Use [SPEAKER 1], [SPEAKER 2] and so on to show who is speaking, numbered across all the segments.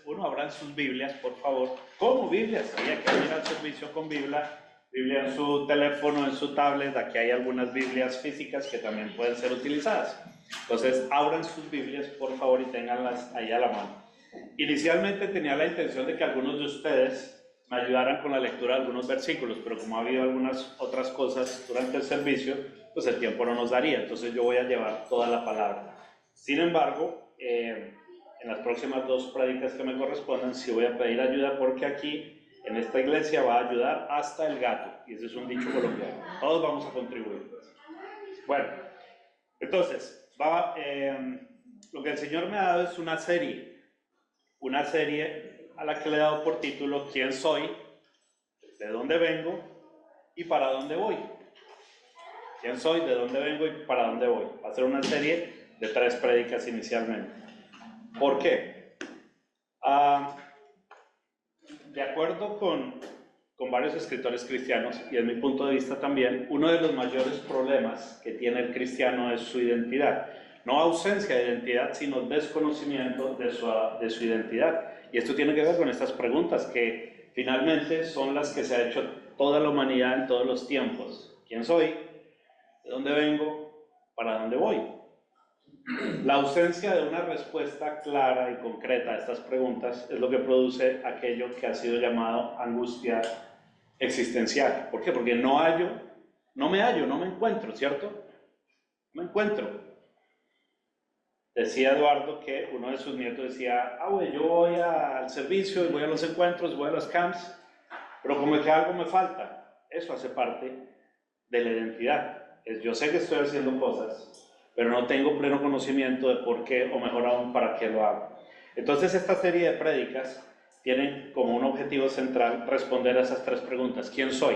[SPEAKER 1] Uno, abran sus Biblias, por favor. ¿Cómo Biblias? Había que venir al servicio con Biblia en su teléfono, en su tablet. Aquí hay algunas Biblias físicas que también pueden ser utilizadas. Entonces, abran sus Biblias, por favor, y ténganlas ahí a la mano. Inicialmente tenía la intención de que algunos de ustedes me ayudaran con la lectura de algunos versículos, pero como ha habido algunas otras cosas durante el servicio, pues el tiempo no nos daría. Entonces, yo voy a llevar toda la palabra. Sin embargo, en las próximas dos prédicas que me correspondan, sí voy a pedir ayuda, porque aquí, en esta iglesia, va a ayudar hasta el gato, y ese es un dicho colombiano. Todos vamos a contribuir. Bueno, entonces, lo que el Señor me ha dado es una serie a la que le he dado por título ¿Quién soy?, ¿de dónde vengo? ¿Y para dónde voy? ¿Quién soy? ¿De dónde vengo? ¿Y para dónde voy? Va a ser una serie de 3 prédicas inicialmente. ¿Por qué? De acuerdo con varios escritores cristianos, y en mi punto de vista también, uno de los mayores problemas que tiene el cristiano es su identidad. No ausencia de identidad, sino desconocimiento de su identidad. Y esto tiene que ver con estas preguntas que finalmente son las que se ha hecho toda la humanidad en todos los tiempos. ¿Quién soy? ¿De dónde vengo? ¿Para dónde voy? La ausencia de una respuesta clara y concreta a estas preguntas es lo que produce aquello que ha sido llamado angustia existencial. ¿Por qué? Porque no me encuentro, ¿cierto? No me encuentro. Decía Eduardo que uno de sus nietos decía, güey, yo voy al servicio y voy a los encuentros, voy a los camps, pero como que algo me falta. Eso hace parte de la identidad. Yo sé que estoy haciendo cosas, pero no tengo pleno conocimiento de por qué, o mejor aún, para qué lo hago. Entonces, esta serie de prédicas tienen como un objetivo central responder a esas 3 preguntas. ¿Quién soy?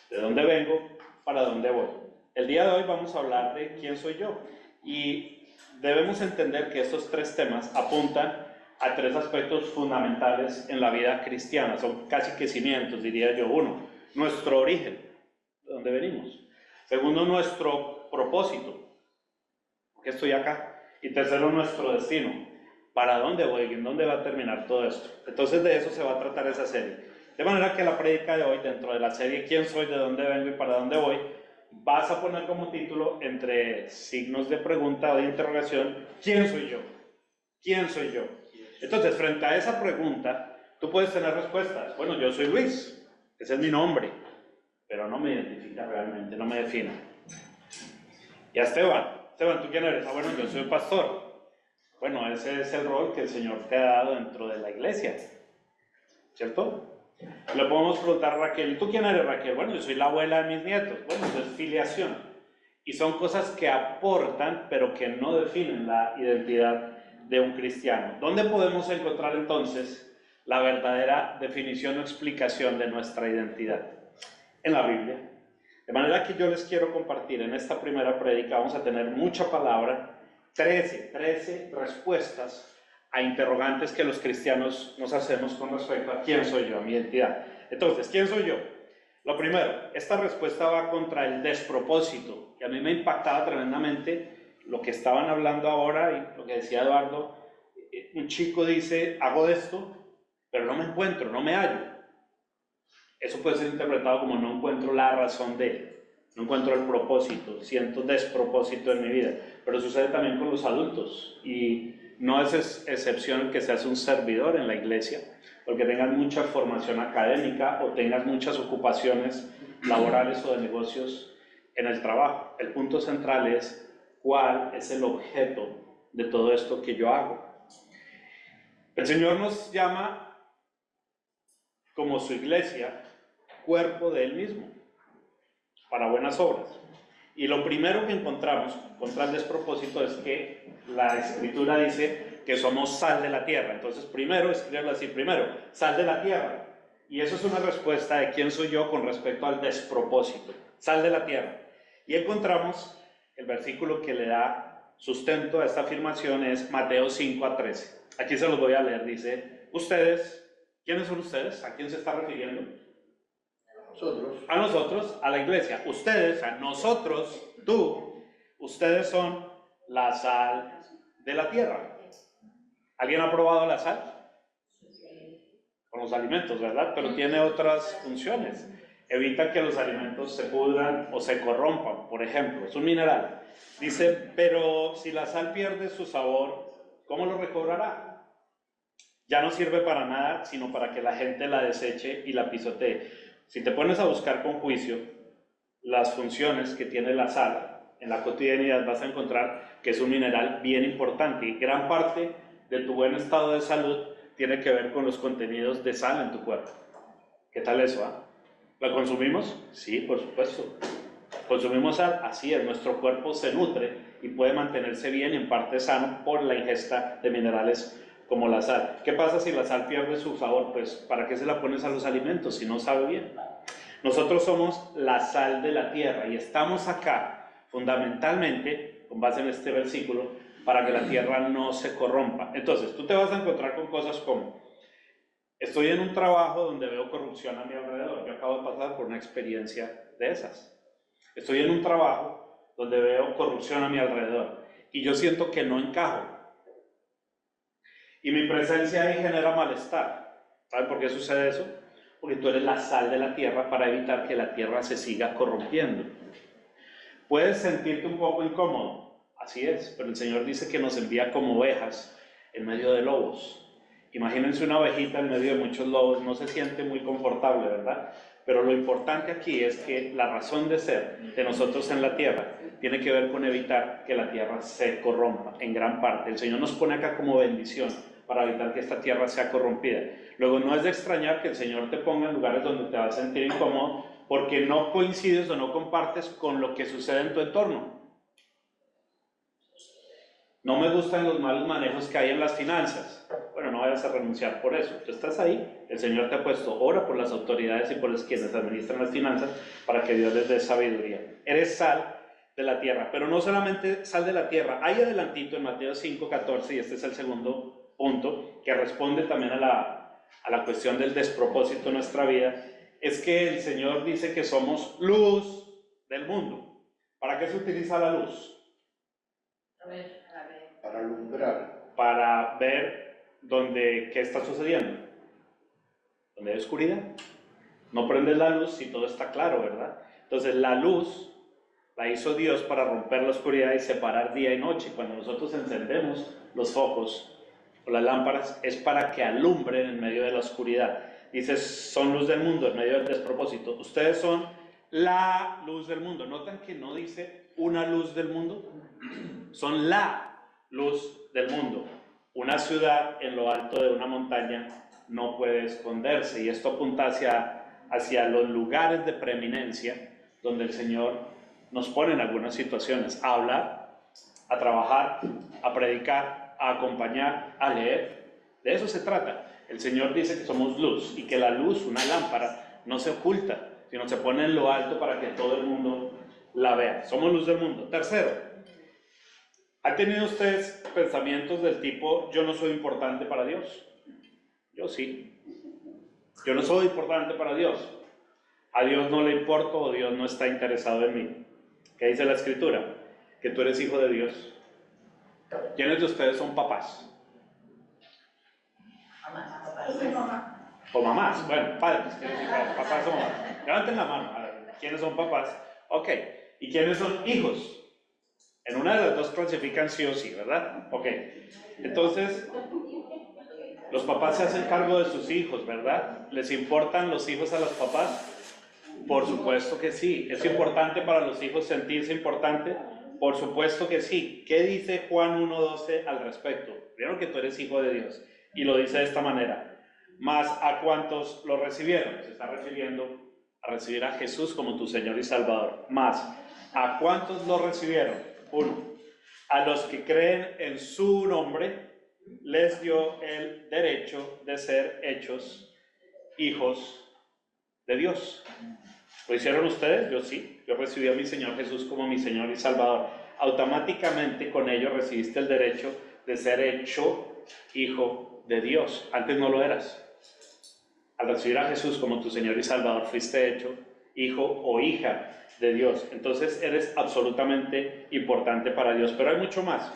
[SPEAKER 1] ¿De dónde vengo? ¿Para dónde voy? El día de hoy vamos a hablar de quién soy yo. Y debemos entender que estos 3 temas apuntan a 3 aspectos fundamentales en la vida cristiana. Son casi que cimientos, diría yo. 1, nuestro origen, de dónde venimos. Segundo, nuestro propósito. ¿Por qué estoy acá? Y tercero, nuestro destino. ¿Para dónde voy? ¿En dónde va a terminar todo esto? Entonces, de eso se va a tratar esa serie. De manera que la prédica de hoy, dentro de la serie ¿Quién soy? ¿De dónde vengo? ¿Y para dónde voy?, vas a poner como título, entre signos de pregunta o de interrogación, ¿quién soy yo? ¿Quién soy yo? Entonces, frente a esa pregunta, tú puedes tener respuestas. Bueno, yo soy Luis, ese es mi nombre, pero no me identifica realmente, no me define. Y a Esteban, ¿tú quién eres? Bueno, yo soy pastor. Bueno, ese es el rol que el Señor te ha dado dentro de la iglesia, ¿cierto? Le podemos preguntar a Raquel, ¿tú quién eres, Raquel? Bueno, yo soy la abuela de mis nietos. Bueno, eso es filiación. Y son cosas que aportan, pero que no definen la identidad de un cristiano. ¿Dónde podemos encontrar entonces la verdadera definición o explicación de nuestra identidad? En la Biblia. De manera que yo les quiero compartir en esta primera prédica, vamos a tener mucha palabra, 13 respuestas a interrogantes que los cristianos nos hacemos con respecto a quién soy yo, a mi identidad. Entonces, ¿quién soy yo? Lo primero, esta respuesta va contra el despropósito, que a mí me impactaba tremendamente lo que estaban hablando ahora y lo que decía Eduardo. Un chico dice, hago esto, pero no me encuentro, no me hallo. Eso puede ser interpretado como no encuentro la razón de, no encuentro el propósito, siento despropósito en mi vida. Pero sucede también con los adultos, y no es excepción el que seas un servidor en la iglesia, porque tengas mucha formación académica o tengas muchas ocupaciones laborales o de negocios en el trabajo. El punto central es cuál es el objeto de todo esto que yo hago. El Señor nos llama, como su iglesia, cuerpo de Él mismo, para buenas obras. Y lo primero que encontramos contra el despropósito es que la Escritura dice que somos sal de la tierra. Entonces, primero, escribirlo así, primero, sal de la tierra. Y eso es una respuesta de quién soy yo con respecto al despropósito. Sal de la tierra. Y encontramos el versículo que le da sustento a esta afirmación, es Mateo 5:13. Aquí se los voy a leer. Dice, ustedes, ¿quiénes son ustedes? ¿A quién se está refiriendo? A nosotros, a la iglesia. Ustedes, a nosotros, tú, ustedes son la sal de la tierra. ¿Alguien ha probado la sal? Con los alimentos, ¿verdad? Pero tiene otras funciones. Evita que los alimentos se pudran o se corrompan, por ejemplo. Es un mineral. Dice, pero si la sal pierde su sabor, ¿cómo lo recobrará? Ya no sirve para nada, sino para que la gente la deseche y la pisotee. Si te pones a buscar con juicio las funciones que tiene la sal en la cotidianidad, vas a encontrar que es un mineral bien importante y gran parte de tu buen estado de salud tiene que ver con los contenidos de sal en tu cuerpo. ¿Qué tal eso? ¿La consumimos? Sí, por supuesto. Consumimos sal, así es, nuestro cuerpo se nutre y puede mantenerse bien y en parte sano por la ingesta de minerales como la sal. ¿Qué pasa si la sal pierde su sabor? Pues, ¿para qué se la pones a los alimentos si no sabe bien? Nosotros somos la sal de la tierra y estamos acá fundamentalmente, con base en este versículo, para que la tierra no se corrompa. Entonces, tú te vas a encontrar con cosas como: estoy en un trabajo donde veo corrupción a mi alrededor. Yo acabo de pasar por una experiencia de esas. Estoy en un trabajo donde veo corrupción a mi alrededor y yo siento que no encajo. Y mi presencia ahí genera malestar. ¿Saben por qué sucede eso? Porque tú eres la sal de la tierra para evitar que la tierra se siga corrompiendo. Puedes sentirte un poco incómodo, así es, pero el Señor dice que nos envía como ovejas en medio de lobos. Imagínense una ovejita en medio de muchos lobos, no se siente muy confortable, ¿verdad? Pero lo importante aquí es que la razón de ser de nosotros en la tierra tiene que ver con evitar que la tierra se corrompa, en gran parte. El Señor nos pone acá como bendición para evitar que esta tierra sea corrompida. Luego, no es de extrañar que el Señor te ponga en lugares donde te vas a sentir incómodo porque no coincides o no compartes con lo que sucede en tu entorno. No me gustan los malos manejos que hay en las finanzas. Bueno, no vayas a renunciar por eso. Tú estás ahí, el Señor te ha puesto, ora por las autoridades y por los quienes administran las finanzas para que Dios les dé sabiduría. Eres sal de la tierra, pero no solamente sal de la tierra. Hay adelantito en Mateo 5:14, y este es el segundo punto, que responde también a la cuestión del despropósito en nuestra vida, es que el Señor dice que somos luz del mundo. ¿Para qué se utiliza la luz?
[SPEAKER 2] Para alumbrar.
[SPEAKER 1] Para ver qué está sucediendo. Donde hay oscuridad, no prendes la luz si todo está claro, ¿verdad? Entonces la luz la hizo Dios para romper la oscuridad y separar día y noche. Cuando nosotros encendemos los focos o las lámparas es para que alumbren en medio de la oscuridad. Dice, son luz del mundo en medio del despropósito. Ustedes son la luz del mundo. ¿Notan que no dice una luz del mundo? Son la luz del mundo. Una ciudad en lo alto de una montaña no puede esconderse, y esto apunta hacia los lugares de preeminencia donde el Señor nos pone en algunas situaciones, a hablar, a trabajar, a predicar, a acompañar, a leer. De eso se trata. El Señor dice que somos luz y que la luz, una lámpara, no se oculta, sino se pone en lo alto para que todo el mundo la vea. Somos luz del mundo. Tercero, ¿han tenido ustedes pensamientos del tipo, yo no soy importante para Dios? Yo sí. Yo no soy importante para Dios. A Dios no le importo o Dios no está interesado en mí. ¿Qué dice la Escritura? Que tú eres hijo de Dios. ¿Quiénes de ustedes son papás? O mamás. Bueno, padres. Papás o mamás. Levanten la mano. A ver, ¿quiénes son papás? Ok. ¿Y quiénes son hijos? En una de las dos clasifican sí o sí, ¿verdad? Ok. Entonces, los papás se hacen cargo de sus hijos, ¿verdad? ¿Les importan los hijos a los papás? Por supuesto que sí. ¿Es importante para los hijos sentirse importante? Por supuesto que sí. ¿Qué dice Juan 1:12 al respecto? Primero, que tú eres hijo de Dios. Y lo dice de esta manera: más a cuantos lo recibieron. Se está refiriendo a recibir a Jesús como tu Señor y Salvador. Más a cuantos lo recibieron. Uno, a los que creen en su nombre les dio el derecho de ser hechos hijos de Dios. ¿Lo hicieron ustedes? Yo sí. Yo recibí a mi Señor Jesús como mi Señor y Salvador. Automáticamente con ello recibiste el derecho de ser hecho hijo de Dios. Antes no lo eras. Al recibir a Jesús como tu Señor y Salvador, fuiste hecho hijo o hija de Dios. Entonces eres absolutamente importante para Dios. Pero hay mucho más.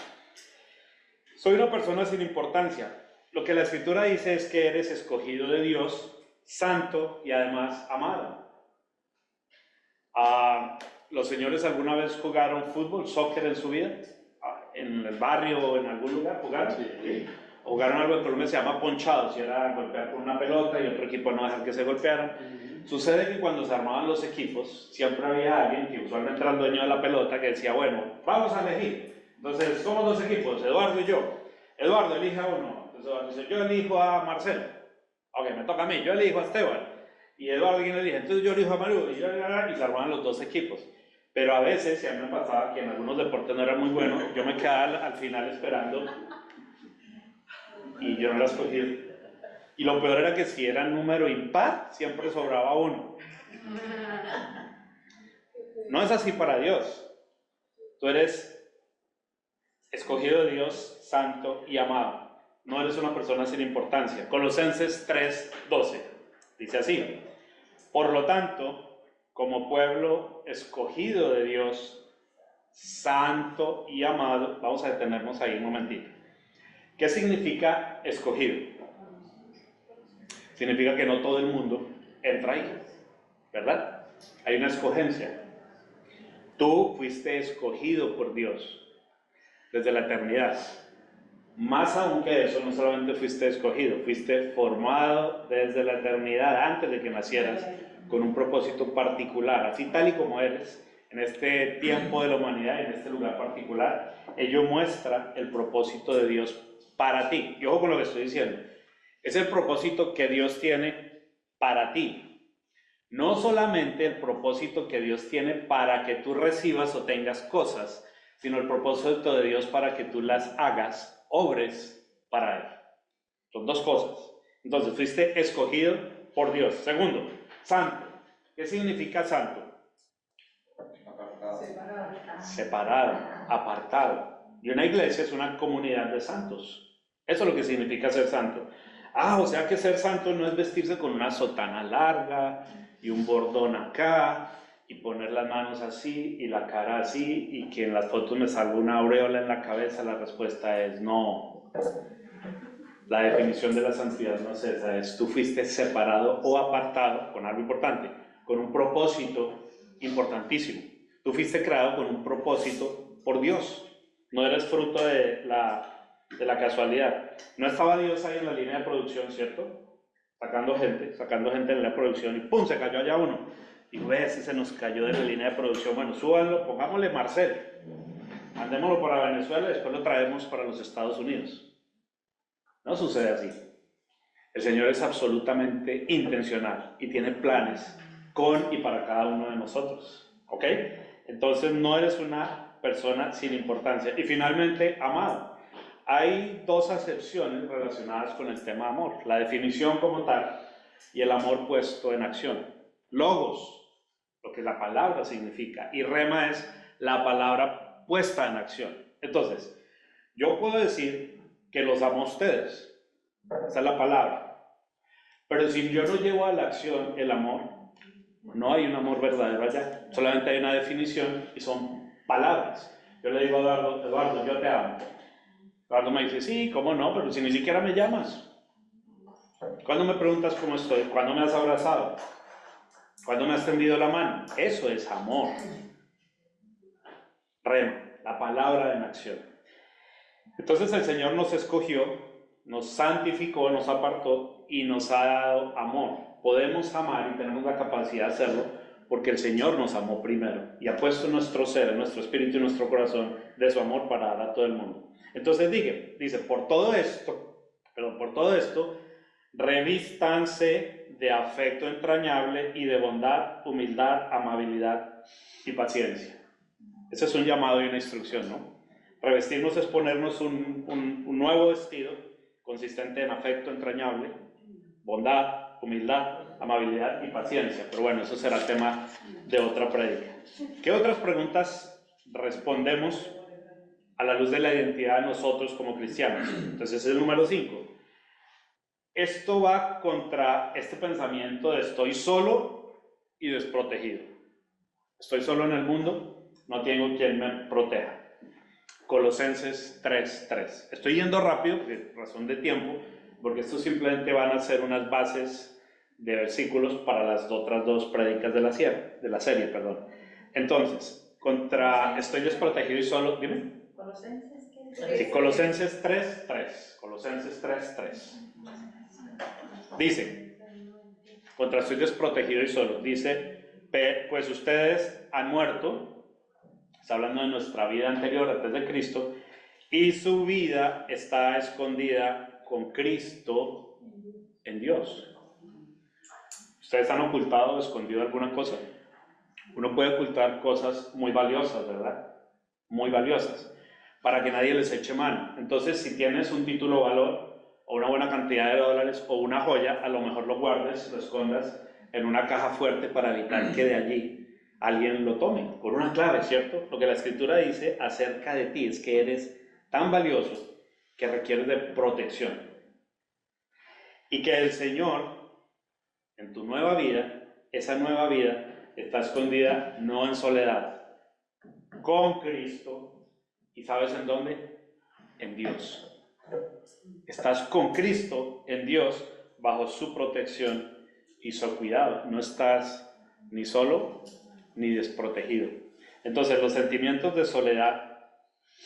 [SPEAKER 1] Soy una persona sin importancia. Lo que la Escritura dice es que eres escogido de Dios, santo y además amado. ¿Los señores alguna vez jugaron fútbol, soccer en su vida? ¿En el barrio o en algún lugar jugaron? Sí. Jugaron algo en Colombia se llama ponchados, y era golpear con una pelota y otro equipo no dejar que se golpearan. Sucede que cuando se armaban los equipos, siempre había alguien que usualmente era el dueño de la pelota que decía, bueno, vamos a elegir. Entonces, somos dos equipos, Eduardo y yo. Eduardo, elige a uno. Entonces Eduardo dice, yo elijo a Marcelo. Ok, me toca a mí, yo elijo a Esteban. Y Eduardo, ¿quién elige? Entonces yo elijo a Maru. Y se armaban los dos equipos. Pero a veces, si a mí me pasaba que en algunos deportes no era muy bueno, yo me quedaba al final esperando y yo no la escogí. Y lo peor era que si era número impar, siempre sobraba uno. No es así para Dios. Tú eres escogido de Dios, santo y amado. No eres una persona sin importancia. Colosenses 3:12 dice así: por lo tanto, como pueblo escogido de Dios, santo y amado, vamos a detenernos ahí un momentito. ¿Qué significa escogido? Significa que no todo el mundo entra ahí, ¿verdad? Hay una escogencia. Tú fuiste escogido por Dios desde la eternidad. Más aún que eso, no solamente fuiste escogido, fuiste formado desde la eternidad, antes de que nacieras, con un propósito particular. Así tal y como eres, en este tiempo de la humanidad, en este lugar particular, ello muestra el propósito de Dios para ti. Y ojo con lo que estoy diciendo. Es el propósito que Dios tiene para ti. No solamente el propósito que Dios tiene para que tú recibas o tengas cosas, sino el propósito de Dios para que tú las hagas, obres para Él. Son dos cosas. Entonces, fuiste escogido por Dios. Segundo, santo. ¿Qué significa santo? Separado, apartado. Y una iglesia es una comunidad de santos. Eso es lo que significa ser santo. O sea que ser santo no es vestirse con una sotana larga y un bordón acá y poner las manos así y la cara así y que en las fotos me salga una aureola en la cabeza. La respuesta es no. La definición de la santidad no es esa, es tú fuiste separado o apartado con algo importante, con un propósito importantísimo. Tú fuiste creado con un propósito por Dios. No eres fruto de la casualidad. No estaba Dios ahí en la línea de producción, ¿cierto? Sacando gente en la producción y ¡pum! Se cayó allá uno. Y ves, se nos cayó de la línea de producción. Bueno, súbanlo, pongámosle Marcel. Mandémoslo para Venezuela y después lo traemos para los Estados Unidos. No sucede así. El Señor es absolutamente intencional y tiene planes con y para cada uno de nosotros. ¿Ok? Entonces no eres una persona sin importancia. Y finalmente, amado. Hay dos acepciones relacionadas con el tema amor. La definición como tal y el amor puesto en acción. Logos, lo que la palabra significa. Y rema es la palabra puesta en acción. Entonces, yo puedo decir que los amo a ustedes. Esa es la palabra. Pero si yo no llevo a la acción el amor, no hay un amor verdadero allá. Solamente hay una definición y son palabras. Yo le digo a Eduardo, Eduardo, yo te amo. Eduardo me dice, sí, ¿cómo no? Pero si ni siquiera me llamas. ¿Cuándo me preguntas cómo estoy? ¿Cuándo me has abrazado? ¿Cuándo me has tendido la mano? Eso es amor. Rema, la palabra en acción. Entonces el Señor nos escogió, nos santificó, nos apartó y nos ha dado amor. Podemos amar y tenemos la capacidad de hacerlo porque el Señor nos amó primero y ha puesto nuestro ser, nuestro espíritu y nuestro corazón de su amor para dar a todo el mundo. Entonces dice, por todo esto, revístanse de afecto entrañable y de bondad, humildad, amabilidad y paciencia. Ese es un llamado y una instrucción, ¿no? Revestirnos es ponernos un nuevo vestido consistente en afecto entrañable, bondad, humildad, amabilidad y paciencia. Pero bueno, eso será tema de otra prédica. ¿Qué otras preguntas respondemos a la luz de la identidad de nosotros como cristianos? Entonces ese es el número 5. Esto va contra este pensamiento de estoy solo y desprotegido. Estoy solo en el mundo, no tengo quien me proteja. Colosenses 3:3. Estoy yendo rápido, por razón de tiempo, porque esto simplemente van a ser unas bases de versículos para las otras dos prédicas de la serie, perdón. Entonces, estoy desprotegido y solo, dime.
[SPEAKER 2] ¿Colosenses qué?
[SPEAKER 1] Sí, Colosenses 3:3. Colosenses 3:3. Dice, contra estoy desprotegido y solo, dice, pues ustedes han muerto, está hablando de nuestra vida anterior antes de Cristo, y su vida está escondida con Cristo en Dios. ¿Ustedes han ocultado o escondido alguna cosa? Uno puede ocultar cosas muy valiosas, ¿verdad? Muy valiosas, para que nadie les eche mano. Entonces, si tienes un título o valor, o una buena cantidad de dólares, o una joya, a lo mejor lo guardes, lo escondas en una caja fuerte para evitar que de allí alguien lo tome, con una clave, ¿cierto? Lo que la Escritura dice acerca de ti es que eres tan valioso que requieres de protección. Y que el Señor, en tu nueva vida, esa nueva vida está escondida no en soledad, con Cristo. ¿Y sabes en dónde? En Dios. Estás con Cristo en Dios, bajo su protección y su cuidado. No estás ni solo ni desprotegido. Entonces, los sentimientos de soledad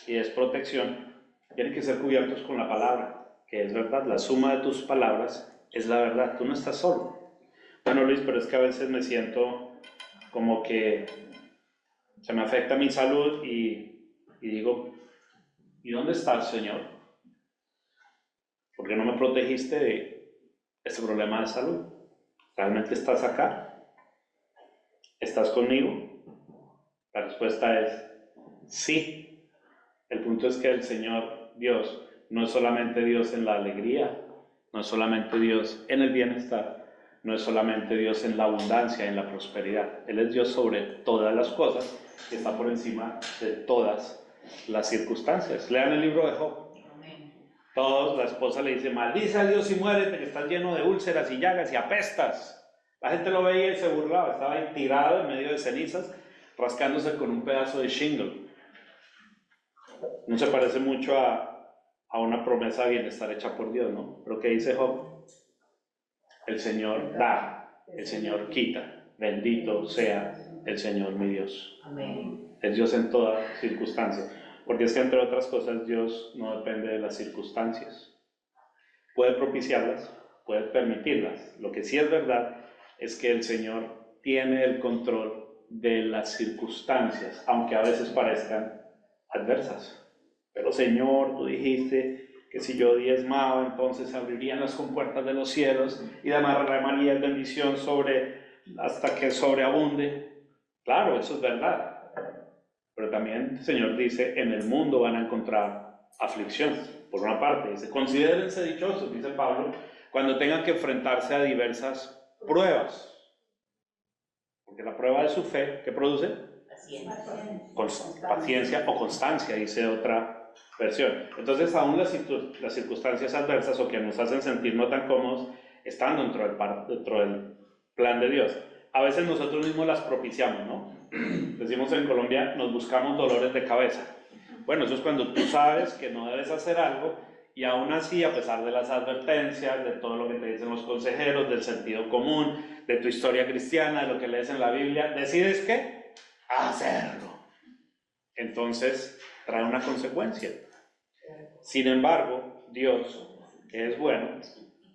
[SPEAKER 1] y desprotección tienen que ser cubiertos con la palabra, que es verdad. La suma de tus palabras es la verdad. Tú no estás solo. Bueno, Luis, pero es que a veces me siento como que se me afecta mi salud y digo, ¿y dónde estás, Señor? ¿Por qué no me protegiste de este problema de salud? ¿Realmente estás acá? ¿Estás conmigo? La respuesta es sí. El punto es que el Señor Dios no es solamente Dios en la alegría, no es solamente Dios en el bienestar, no es solamente Dios en la abundancia, en la prosperidad. Él es Dios sobre todas las cosas y está por encima de todas las circunstancias. Lean el libro de Job. Todos, la esposa le dice, maldice a Dios y muérete, que estás lleno de úlceras y llagas y apestas. La gente lo veía y se burlaba, estaba ahí tirado en medio de cenizas, rascándose con un pedazo de shingle. No se parece mucho a una promesa de bienestar hecha por Dios, ¿no? Pero ¿qué dice Job? El Señor da, el Señor quita. Bendito sea el Señor mi Dios.
[SPEAKER 2] Amén.
[SPEAKER 1] Es Dios en toda circunstancia. Porque es que, entre otras cosas, Dios no depende de las circunstancias. Puede propiciarlas, puede permitirlas. Lo que sí es verdad es que el Señor tiene el control de las circunstancias, aunque a veces parezcan adversas. Pero Señor, tú dijiste que si yo diezmaba, entonces abrirían las compuertas de los cielos y derramaría bendición hasta que sobreabunde. Claro, eso es verdad. Pero también el Señor dice, en el mundo van a encontrar aflicción. Por una parte, dice, considérense dichosos, dice Pablo, cuando tengan que enfrentarse a diversas pruebas. Porque la prueba de su fe, ¿qué produce? Paciencia o constancia, dice otra versión. Entonces, aún las circunstancias adversas o que nos hacen sentir no tan cómodos, están dentro del plan de Dios. A veces nosotros mismos las propiciamos, ¿no? Decimos en Colombia, nos buscamos dolores de cabeza. Bueno, eso es cuando tú sabes que no debes hacer algo y aún así, a pesar de las advertencias, de todo lo que te dicen los consejeros, del sentido común, de tu historia cristiana, de lo que lees en la Biblia, decides ¿qué? Hacerlo. Entonces, trae una consecuencia. Sin embargo, Dios, que es bueno,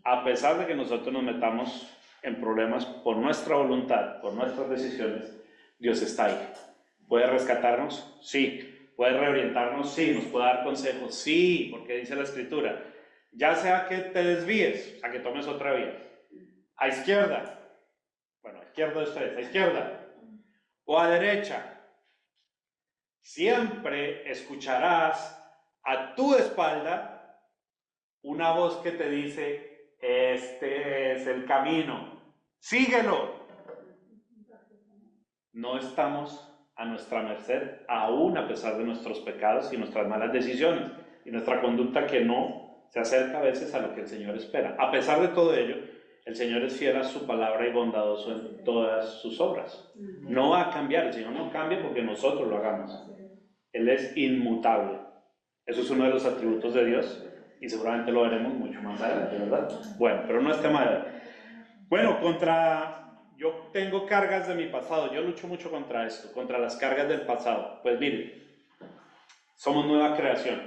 [SPEAKER 1] a pesar de que nosotros nos metamos en problemas por nuestra voluntad, por nuestras decisiones, Dios está ahí. ¿Puede rescatarnos? Sí. ¿Puede reorientarnos? Sí. ¿Nos puede dar consejos? Sí, porque dice la Escritura, ya sea que te desvíes, a que tomes otra vía, a izquierda, bueno, a izquierda de ustedes, a izquierda, o a derecha, siempre escucharás a tu espalda una voz que te dice, este es el camino, síguelo. No estamos a nuestra merced, aún a pesar de nuestros pecados y nuestras malas decisiones y nuestra conducta que no se acerca a veces a lo que el Señor espera. A pesar de todo ello, el Señor es fiel a su palabra y bondadoso en todas sus obras. No va a cambiar, el Señor no cambia porque nosotros lo hagamos. Él es inmutable. Eso es uno de los atributos de Dios y seguramente lo veremos mucho más adelante, ¿verdad? Bueno, pero no es tema de hoy. Bueno, yo tengo cargas de mi pasado, yo lucho mucho contra esto, contra las cargas del pasado. Pues miren, somos nueva creación,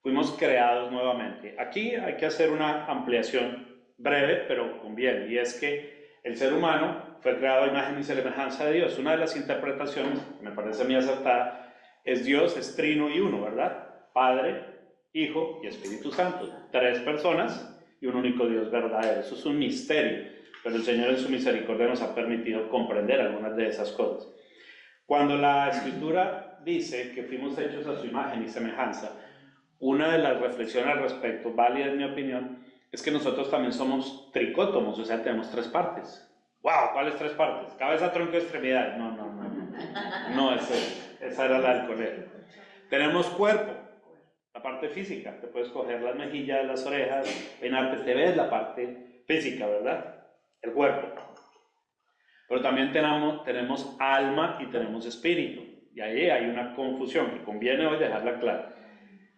[SPEAKER 1] fuimos creados nuevamente. Aquí hay que hacer una ampliación breve, pero con bien, y es que el ser humano fue creado a imagen y semejanza de Dios. Una de las interpretaciones, que me parece muy acertada, es Dios es trino y uno, ¿verdad? Padre, Hijo y Espíritu Santo. 3 personas y un único Dios verdadero. Eso es un misterio, pero el Señor en su misericordia nos ha permitido comprender algunas de esas cosas. Cuando la Escritura dice que fuimos hechos a su imagen y semejanza, una de las reflexiones al respecto, válida en mi opinión, es que nosotros también somos tricótomos, o sea, tenemos 3 partes. ¡Wow! ¿Cuáles 3 partes? Cabeza, tronco, extremidades. No, esa era la del colegio. Tenemos cuerpo, la parte física. Te puedes coger las mejillas, las orejas, peinarte, te ves la parte física, ¿verdad? El cuerpo. Pero también tenemos alma y tenemos espíritu. Y ahí hay una confusión que conviene hoy dejarla clara.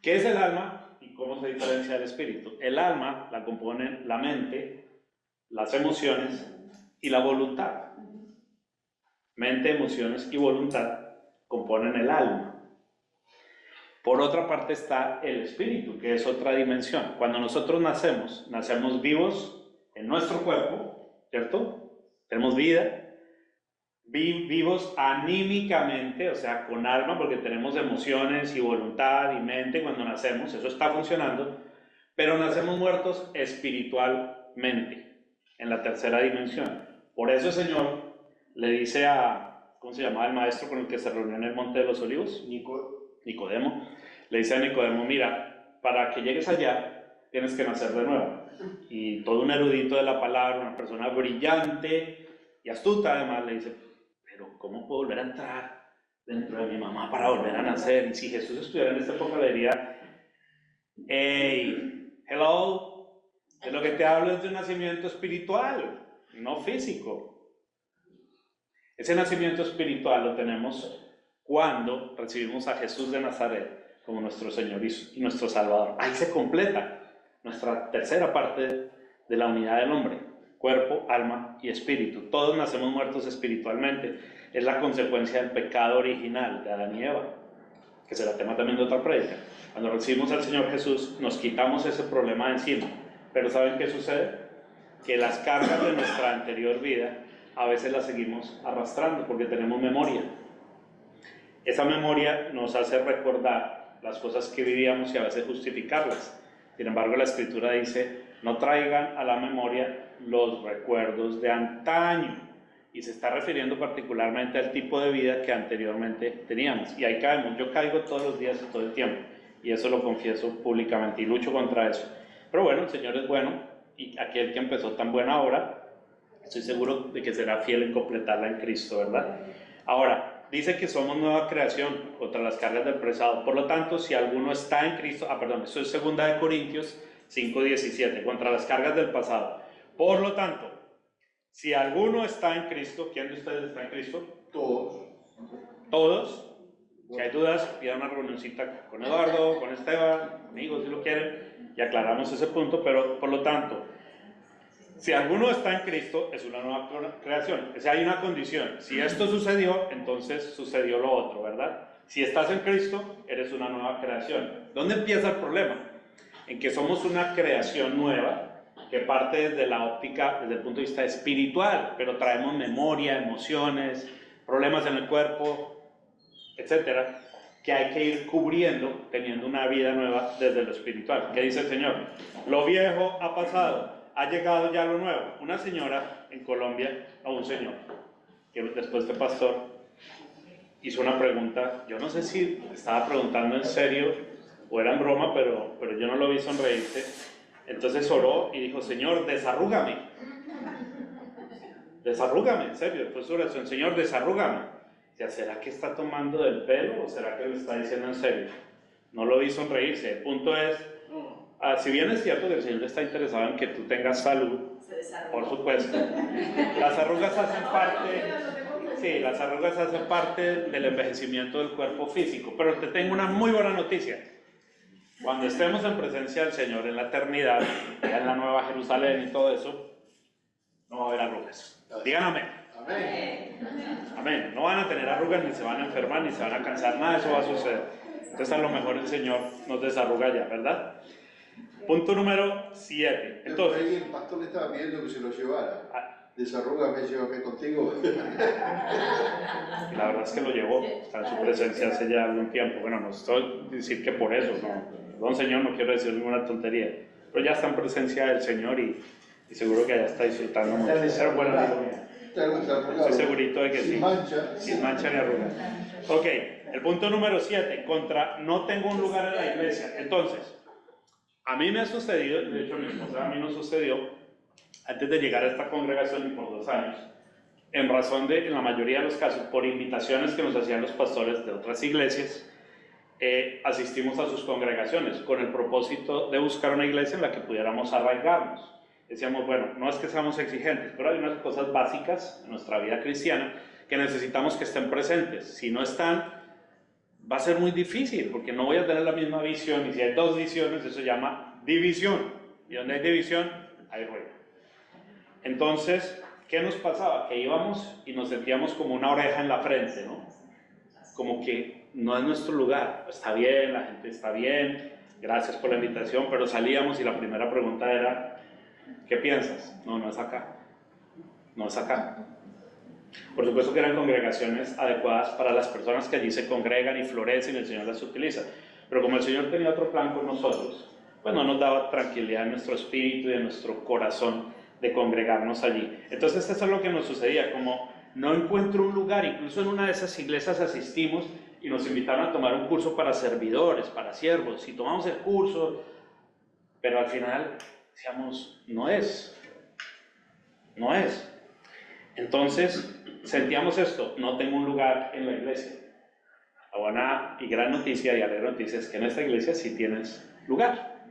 [SPEAKER 1] ¿Qué es el alma y cómo se diferencia del espíritu? El alma la componen la mente, las emociones y la voluntad. Mente, emociones y voluntad componen el alma. Por otra parte está el espíritu, que es otra dimensión. Cuando nosotros nacemos vivos en nuestro cuerpo, ¿cierto? Tenemos vida. Vivos anímicamente, o sea, con alma, porque tenemos emociones y voluntad y mente cuando nacemos, eso está funcionando, pero nacemos muertos espiritualmente, en la tercera dimensión. Por eso el Señor le dice ¿cómo se llamaba el maestro con el que se reunió en el Monte de los Olivos? Nicodemo. Le dice a Nicodemo, mira, para que llegues allá, tienes que nacer de nuevo. Y todo un erudito de la palabra, una persona brillante y astuta además, le dice, pero ¿cómo puedo volver a entrar dentro de mi mamá para volver a nacer? Y si Jesús estuviera en esta época, le diría, hey, hello, de lo que te hablo es de un nacimiento espiritual, no físico. Ese nacimiento espiritual lo tenemos cuando recibimos a Jesús de Nazaret como nuestro Señor y nuestro Salvador. Ahí se completa nuestra tercera parte de la unidad del hombre. Cuerpo, alma y espíritu. Todos nacemos muertos espiritualmente. Es la consecuencia del pecado original de Adán y Eva, que será tema también de otra prédica. Cuando recibimos al Señor Jesús, nos quitamos ese problema de encima. Pero ¿saben qué sucede? Que las cargas de nuestra anterior vida a veces las seguimos arrastrando porque tenemos memoria. Esa memoria nos hace recordar las cosas que vivíamos y a veces justificarlas. Sin embargo, la Escritura dice, no traigan a la memoria los recuerdos de antaño, y se está refiriendo particularmente al tipo de vida que anteriormente teníamos, y ahí caemos. Yo caigo todos los días y todo el tiempo, y eso lo confieso públicamente y lucho contra eso. Pero bueno, el Señor es bueno, y aquel que empezó tan buena obra, estoy seguro de que será fiel en completarla en Cristo, ¿verdad? Ahora, dice que somos nueva creación contra las cargas del pasado. Por lo tanto, si alguno está en Cristo, eso es 2 de Corintios 5:17, contra las cargas del pasado. Por lo tanto, si alguno está en Cristo, ¿quién de ustedes está en Cristo? Todos. Si hay dudas, pidan una reunioncita con Eduardo, con Esteban, amigos si lo quieren, y aclaramos ese punto. Pero por lo tanto, si alguno está en Cristo, es una nueva creación. O sea, hay una condición. Si esto sucedió, entonces sucedió lo otro, ¿verdad? Si estás en Cristo, eres una nueva creación. ¿Dónde empieza el problema? En que somos una creación nueva que parte desde la óptica, desde el punto de vista espiritual, pero traemos memoria, emociones, problemas en el cuerpo, etcétera, que hay que ir cubriendo teniendo una vida nueva desde lo espiritual. ¿Qué dice el Señor? Lo viejo ha pasado, ha llegado ya lo nuevo. Una señora en Colombia a un señor, que después de pastor, hizo una pregunta. Yo no sé si estaba preguntando en serio o era en broma, pero yo no lo vi sonreírse. Entonces oró y dijo, Señor, desarrúgame. Desarrúgame, en serio. Después de oración, Señor, desarrúgame. ¿Será que está tomando del pelo o será que lo está diciendo en serio? No lo vi sonreírse. El punto es, si bien es cierto que el Señor está interesado en que tú tengas salud, por supuesto, las arrugas hacen parte del envejecimiento del cuerpo físico. Pero te tengo una muy buena noticia. Cuando estemos en presencia del Señor en la eternidad, ya en la Nueva Jerusalén y todo eso, no va a haber arrugas. Digan amén.
[SPEAKER 3] Amén.
[SPEAKER 1] Amén. No van a tener arrugas, ni se van a enfermar, ni se van a cansar, nada de eso va a suceder. Entonces a lo mejor el Señor nos desarruga ya, ¿verdad? Punto número 7. Entonces,
[SPEAKER 3] el pastor le estaba pidiendo que se lo llevara. Desarrúgame, llévame contigo.
[SPEAKER 1] y la verdad es que lo llevó, está en su presencia hace ya algún tiempo. Bueno, no estoy decir que por eso, no. Perdón, Señor, no quiero decir ninguna tontería. Pero ya está en presencia del Señor y seguro que allá está disfrutando mucho. Pero bueno, amigo mío. Estoy segurito de que sí. Sin mancha ni arrugas. Ok, el punto número 7, contra no tengo un lugar en la iglesia. Entonces, a mí me ha sucedido, de hecho a mi esposa a mí nos sucedió, antes de llegar a esta congregación y por 2 años, en razón de, en la mayoría de los casos, por invitaciones que nos hacían los pastores de otras iglesias, asistimos a sus congregaciones con el propósito de buscar una iglesia en la que pudiéramos arraigarnos. Decíamos, bueno, no es que seamos exigentes, pero hay unas cosas básicas en nuestra vida cristiana que necesitamos que estén presentes. Si no están, va a ser muy difícil, porque no voy a tener la misma visión, y si hay 2 visiones, eso se llama división, y donde hay división, hay ruido. Entonces, ¿qué nos pasaba? Que íbamos y nos sentíamos como una oreja en la frente, ¿no? Como que no es nuestro lugar, está bien, la gente está bien, gracias por la invitación, pero salíamos y la primera pregunta era, ¿qué piensas? No, no es acá, no es acá. Por supuesto que eran congregaciones adecuadas para las personas que allí se congregan y florecen y el Señor las utiliza, pero como el Señor tenía otro plan con nosotros, pues no nos daba tranquilidad en nuestro espíritu y en nuestro corazón de congregarnos allí. Entonces eso es lo que nos sucedía, como no encuentro un lugar, incluso en una de esas iglesias asistimos y nos invitaron a tomar un curso para servidores, para siervos, y tomamos el curso, pero al final decíamos, no es. Entonces sentíamos esto, no tengo un lugar en la iglesia. La buena y gran noticia y alegre noticia es que en esta iglesia sí tienes lugar.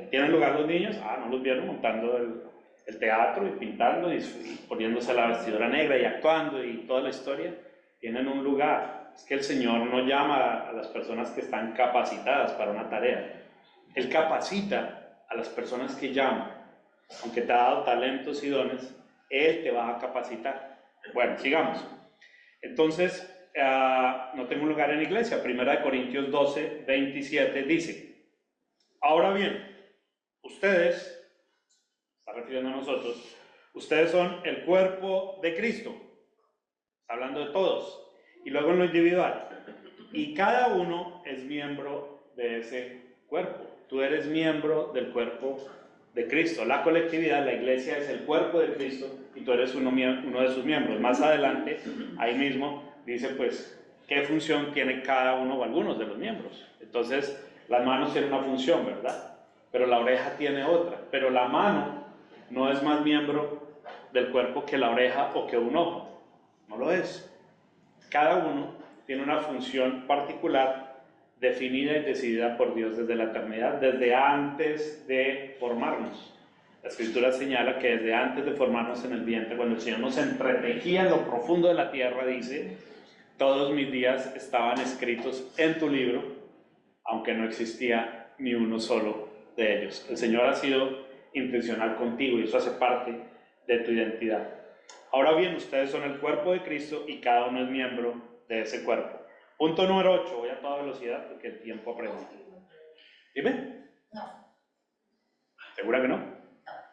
[SPEAKER 1] ¿Tienen lugar los niños? No los vieron montando el teatro y pintando y poniéndose la vestidura negra y actuando y toda la historia. Tienen un lugar. Es que el Señor no llama a las personas que están capacitadas para una tarea. Él capacita a las personas que llama. Aunque te ha dado talentos y dones, Él te va a capacitar. Bueno, sigamos. Entonces, no tengo un lugar en la iglesia. 1 Corintios 12, 27 dice, ahora bien, ustedes, está refiriendo a nosotros, ustedes son el cuerpo de Cristo. Está hablando de todos. Y luego en lo individual. Y cada uno es miembro de ese cuerpo. Tú eres miembro del cuerpo de Cristo. La colectividad, la iglesia es el cuerpo de Cristo y tú eres uno de sus miembros. Más adelante, ahí mismo, dice pues qué función tiene cada uno o algunos de los miembros. Entonces, las manos tienen una función, ¿verdad? Pero la oreja tiene otra. Pero la mano no es más miembro del cuerpo que la oreja o que un ojo. No lo es. Cada uno tiene una función particular definida y decidida por Dios desde la eternidad, desde antes de formarnos. La Escritura señala que desde antes de formarnos en el vientre, cuando el Señor nos entretejía en lo profundo de la tierra, dice, todos mis días estaban escritos en tu libro, aunque no existía ni uno solo de ellos. El Señor ha sido intencional contigo y eso hace parte de tu identidad. Ahora bien, ustedes son el cuerpo de Cristo y cada uno es miembro de ese cuerpo. Punto número 8, voy a toda velocidad porque el tiempo apremia. Dime.
[SPEAKER 2] No.
[SPEAKER 1] ¿Segura que no?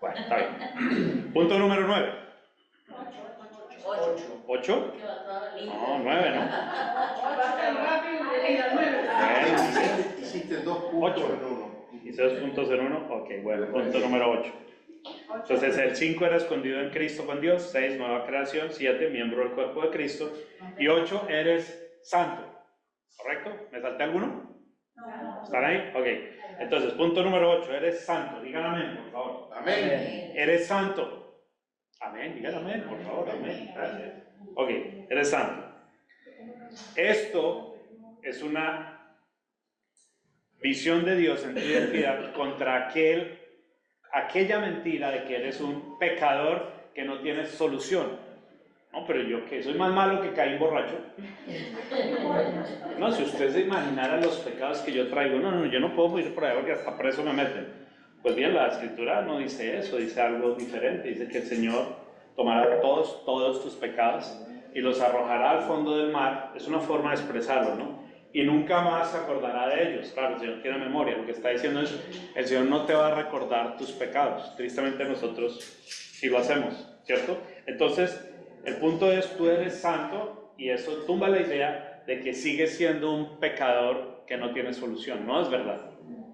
[SPEAKER 1] Bueno, está bien. Punto número 9. 8. No, 9, ¿no? Bueno,
[SPEAKER 3] Hiciste 2 puntos en uno.
[SPEAKER 1] hice 2 puntos en uno. Ok, bueno, punto número 8. Entonces el 5 era escondido en Cristo con Dios, 6 nueva creación, 7 miembro del cuerpo de Cristo y 8 eres santo. ¿Correcto? ¿Me salté alguno? ¿Están ahí? Ok. Entonces, punto número 8, eres santo. Digan amén, por favor.
[SPEAKER 3] Amén.
[SPEAKER 1] Eres santo. Amén, digan amén, por favor. Amén. Gracias. Ok, eres santo. Esto es una visión de Dios en tu identidad contra aquella mentira de que eres un pecador que no tienes solución. No, pero yo que soy más malo que Caín borracho. No, si usted se imaginara los pecados que yo traigo, no, yo no puedo ir por ahí porque hasta preso me meten. Pues bien, la escritura no dice eso, dice algo diferente, dice que el Señor tomará todos tus pecados y los arrojará al fondo del mar. Es una forma de expresarlo, ¿no? Y nunca más se acordará de ellos. Claro, el Señor tiene memoria, lo que está diciendo es, el Señor no te va a recordar tus pecados. Tristemente nosotros sí lo hacemos, ¿cierto? Entonces, el punto es, tú eres santo y eso tumba la idea de que sigues siendo un pecador que no tiene solución. No es verdad.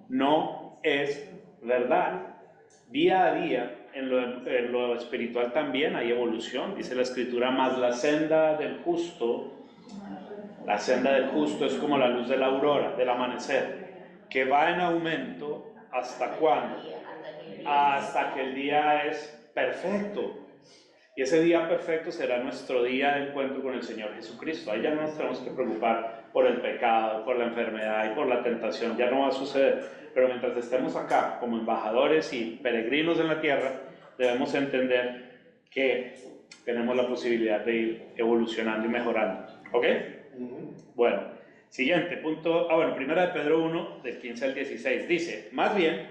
[SPEAKER 1] No es verdad. Día a día, en lo espiritual también hay evolución. Dice la Escritura, más la senda del justo es como la luz de la aurora, del amanecer, que va en aumento ¿hasta cuándo? Hasta que el día es perfecto. Y ese día perfecto será nuestro día de encuentro con el Señor Jesucristo. Ahí ya no nos tenemos que preocupar por el pecado, por la enfermedad y por la tentación. Ya no va a suceder. Pero mientras estemos acá como embajadores y peregrinos en la tierra, debemos entender que tenemos la posibilidad de ir evolucionando y mejorando. ¿Ok? Bueno, siguiente punto. Primera de Pedro 1, del 15 al 16. Dice, más bien,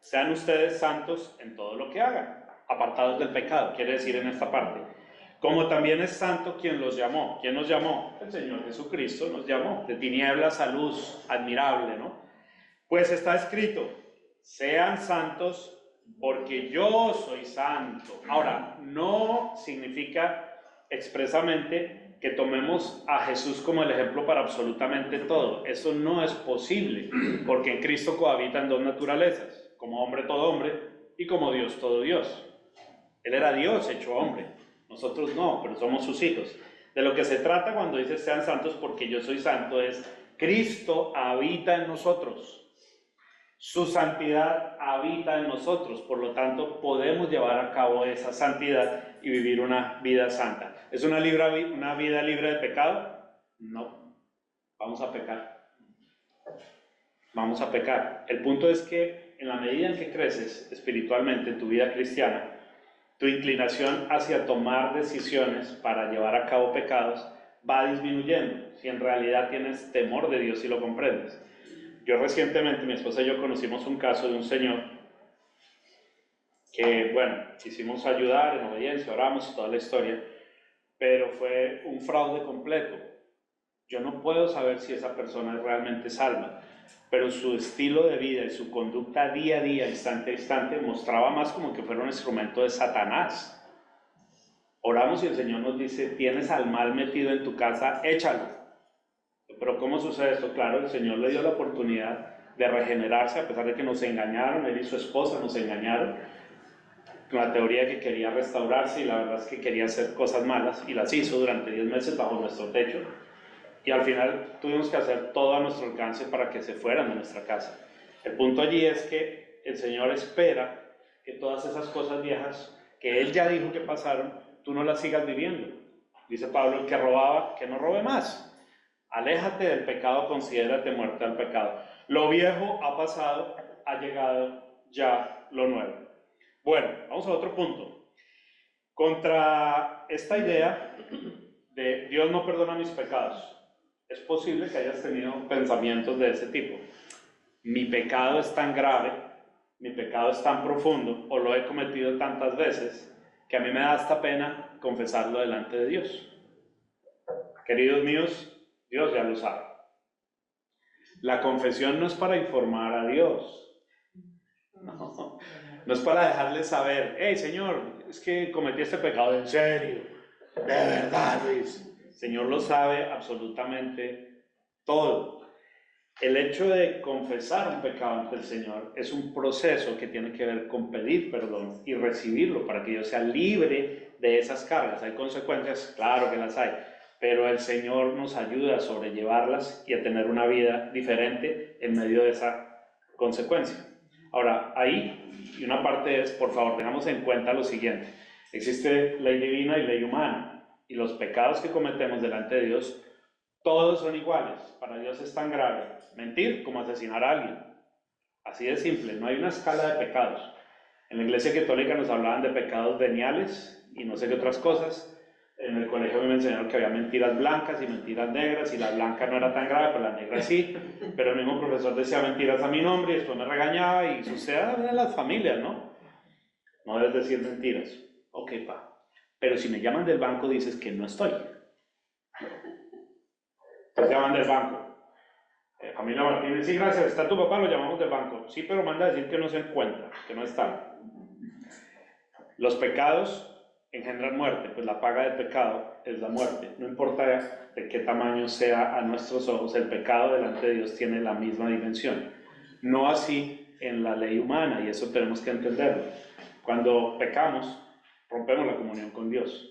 [SPEAKER 1] sean ustedes santos en todo lo que hagan, apartados del pecado, quiere decir en esta parte. Como también es santo quien los llamó. ¿Quién nos llamó? El Señor Jesucristo nos llamó, de tinieblas a luz, admirable, ¿no? Pues está escrito, sean santos porque yo soy santo. Ahora, no significa expresamente que tomemos a Jesús como el ejemplo para absolutamente todo. Eso no es posible, porque en Cristo cohabitan dos naturalezas, como hombre todo hombre y como Dios todo Dios. Él era Dios hecho hombre, nosotros no, pero somos sus hijos. De lo que se trata cuando dice sean santos porque yo soy santo es Cristo habita en nosotros. Su santidad habita en nosotros, por lo tanto podemos llevar a cabo esa santidad y vivir una vida santa. ¿Es una vida libre de pecado? No, vamos a pecar. Vamos a pecar. El punto es que en la medida en que creces espiritualmente en tu vida cristiana, tu inclinación hacia tomar decisiones para llevar a cabo pecados va disminuyendo, si en realidad tienes temor de Dios y lo comprendes. Yo recientemente, mi esposa y yo conocimos un caso de un señor que, quisimos ayudar en obediencia, oramos toda la historia, pero fue un fraude completo. Yo no puedo saber si esa persona es realmente salva, pero su estilo de vida y su conducta día a día, instante a instante, mostraba más como que fuera un instrumento de Satanás. Oramos y el Señor nos dice, tienes al mal metido en tu casa, échalo. Pero ¿cómo sucede esto? Claro, el Señor le dio la oportunidad de regenerarse a pesar de que nos engañaron, él y su esposa nos engañaron con la teoría de que quería restaurarse y la verdad es que quería hacer cosas malas y las hizo durante 10 meses bajo nuestro techo y al final tuvimos que hacer todo a nuestro alcance para que se fueran de nuestra casa. El punto allí es que el Señor espera que todas esas cosas viejas que Él ya dijo que pasaron, tú no las sigas viviendo. Dice Pablo, el que robaba, que no robe más. Aléjate del pecado, considérate muerto al pecado. Lo viejo ha pasado, ha llegado ya lo nuevo. Bueno, vamos a otro punto. Contra esta idea de Dios no perdona mis pecados, es posible que hayas tenido pensamientos de ese tipo. Mi pecado es tan grave, mi pecado es tan profundo, o lo he cometido tantas veces, que a mí me da hasta pena confesarlo delante de Dios. Queridos míos, Dios ya lo sabe. La confesión no es para informar a Dios. No es para dejarle saber, hey Señor, es que cometí este pecado, en serio, de verdad Luis. El Señor lo sabe absolutamente todo. El hecho de confesar un pecado ante el Señor es un proceso que tiene que ver con pedir perdón y recibirlo para que yo sea libre de esas cargas. ¿Hay consecuencias? Claro que las hay. Pero el Señor nos ayuda a sobrellevarlas y a tener una vida diferente en medio de esa consecuencia. Ahora, ahí, y una parte es, por favor, tengamos en cuenta lo siguiente. Existe ley divina y ley humana, y los pecados que cometemos delante de Dios, todos son iguales. Para Dios es tan grave mentir como asesinar a alguien. Así de simple, no hay una escala de pecados. En la Iglesia Católica nos hablaban de pecados veniales y no sé qué otras cosas. En el colegio a mí me enseñaron que había mentiras blancas y mentiras negras, y la blanca no era tan grave, pero la negra sí. Pero el mismo profesor decía mentiras a mi nombre y después me regañaba, y sucede en las familias, ¿no? No debes decir mentiras. Ok, pa. Pero si me llaman del banco, dices que no estoy. Te llaman del banco. Familia Martínez, sí, gracias, está tu papá, lo llamamos del banco. Sí, pero manda a decir que no se encuentra, que no está. Los pecados engendran muerte, pues la paga del pecado es la muerte. No importa de qué tamaño sea a nuestros ojos, el pecado delante de Dios tiene la misma dimensión. No así en la ley humana, y eso tenemos que entenderlo. Cuando pecamos, rompemos la comunión con Dios.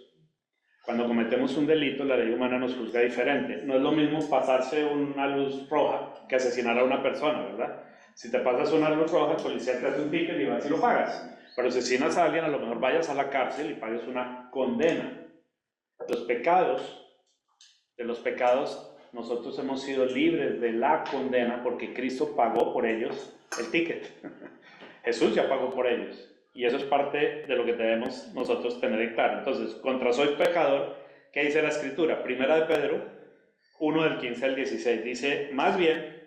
[SPEAKER 1] Cuando cometemos un delito, la ley humana nos juzga diferente. No es lo mismo pasarse una luz roja que asesinar a una persona, ¿verdad? Si te pasas una luz roja, el policía te hace un ticket y vas y lo pagas. Pero asesinas a alguien, a lo mejor vayas a la cárcel y pagues una condena. De los pecados, nosotros hemos sido libres de la condena porque Cristo pagó por ellos el ticket. Jesús ya pagó por ellos. Y eso es parte de lo que debemos nosotros tener claro. Entonces, contra soy pecador, ¿qué dice la Escritura? Primera de Pedro 1 del 15 al 16. Dice, más bien,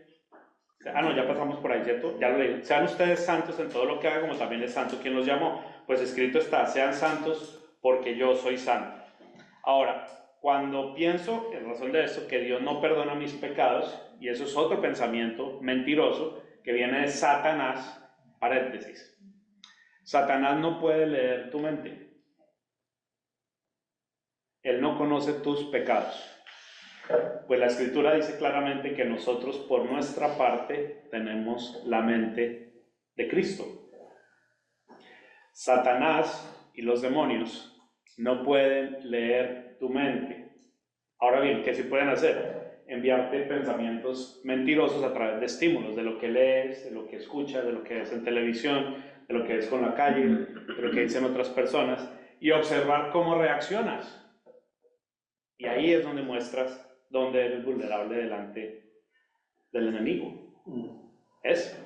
[SPEAKER 1] no, ya pasamos por ahí, ¿cierto? Ya lo leí. Sean ustedes santos en todo lo que hagan, como también es santo quien los llamó. Pues escrito está, sean santos porque yo soy santo. Ahora, cuando pienso, en razón de esto, que Dios no perdona mis pecados, y eso es otro pensamiento mentiroso que viene de Satanás, paréntesis. Satanás no puede leer tu mente. Él no conoce tus pecados. Pues la Escritura dice claramente que nosotros por nuestra parte tenemos la mente de Cristo. Satanás y los demonios no pueden leer tu mente. Ahora bien, ¿qué sí pueden hacer? Enviarte pensamientos mentirosos a través de estímulos, de lo que lees, de lo que escuchas, de lo que ves en televisión, de lo que ves con la calle, de lo que dicen otras personas, y observar cómo reaccionas. Y ahí es donde muestras dónde eres vulnerable delante del enemigo. Es.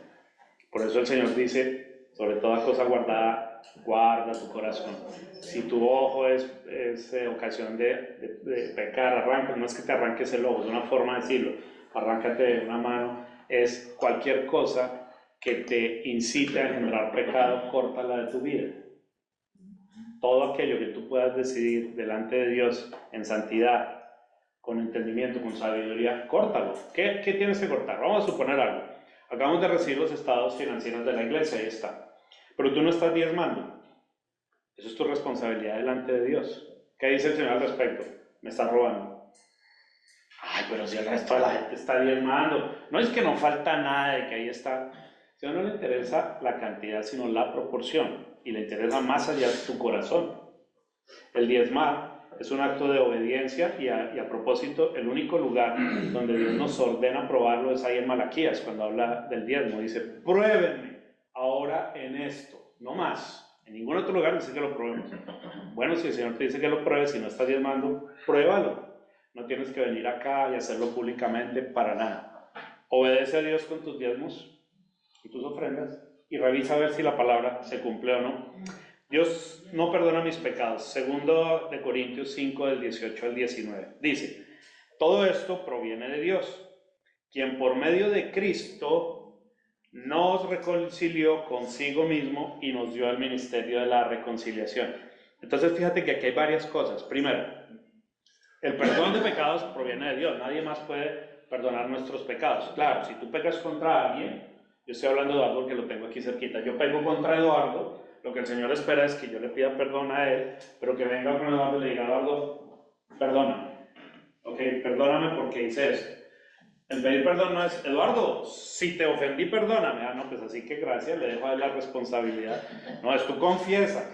[SPEAKER 1] Por eso el Señor dice, sobre toda cosa guardada, guarda tu corazón. Si tu ojo es ocasión de pecar, arranca, no es que te arranques el ojo, es una forma de decirlo, arráncate de una mano, es cualquier cosa que te incite a generar pecado, córtala de tu vida. Todo aquello que tú puedas decidir delante de Dios en santidad, con entendimiento, con sabiduría, córtalo. ¿Qué tienes que cortar? Vamos a suponer algo. Acabamos de recibir los estados financieros de la iglesia, ahí está. Pero tú no estás diezmando. Eso es tu responsabilidad delante de Dios. ¿Qué dice el Señor al respecto? Me estás robando. Ay, pero si el resto de la gente está diezmando. No es que no falta nada de que ahí está. A Dios no le interesa la cantidad, sino la proporción. Y le interesa más allá de tu corazón. El diezmar es un acto de obediencia y a propósito, el único lugar donde Dios nos ordena probarlo es ahí en Malaquías, cuando habla del diezmo. Dice, pruébenme ahora en esto, no más. En ningún otro lugar dice que lo probemos. Bueno, si el Señor te dice que lo pruebes, si no estás diezmando, pruébalo. No tienes que venir acá y hacerlo públicamente para nada. Obedece a Dios con tus diezmos y tus ofrendas y revisa a ver si la palabra se cumple o no. Dios no perdona mis pecados. Segundo de Corintios 5, del 18 al 19. Dice, todo esto proviene de Dios, quien por medio de Cristo nos reconcilió consigo mismo y nos dio el ministerio de la reconciliación. Entonces fíjate que aquí hay varias cosas. Primero, el perdón de pecados proviene de Dios. Nadie más puede perdonar nuestros pecados. Claro, si tú pecas contra alguien, yo estoy hablando de Eduardo, que lo tengo aquí cerquita, yo pego contra Eduardo, lo que el Señor espera es que yo le pida perdón a él, pero que venga con Eduardo y le diga, Eduardo, perdóname. Ok, perdóname porque hice esto. El pedir perdón no es, Eduardo, si te ofendí, perdóname. Ah, no, pues así que gracias, le dejo a él la responsabilidad. No, es tú confiesas.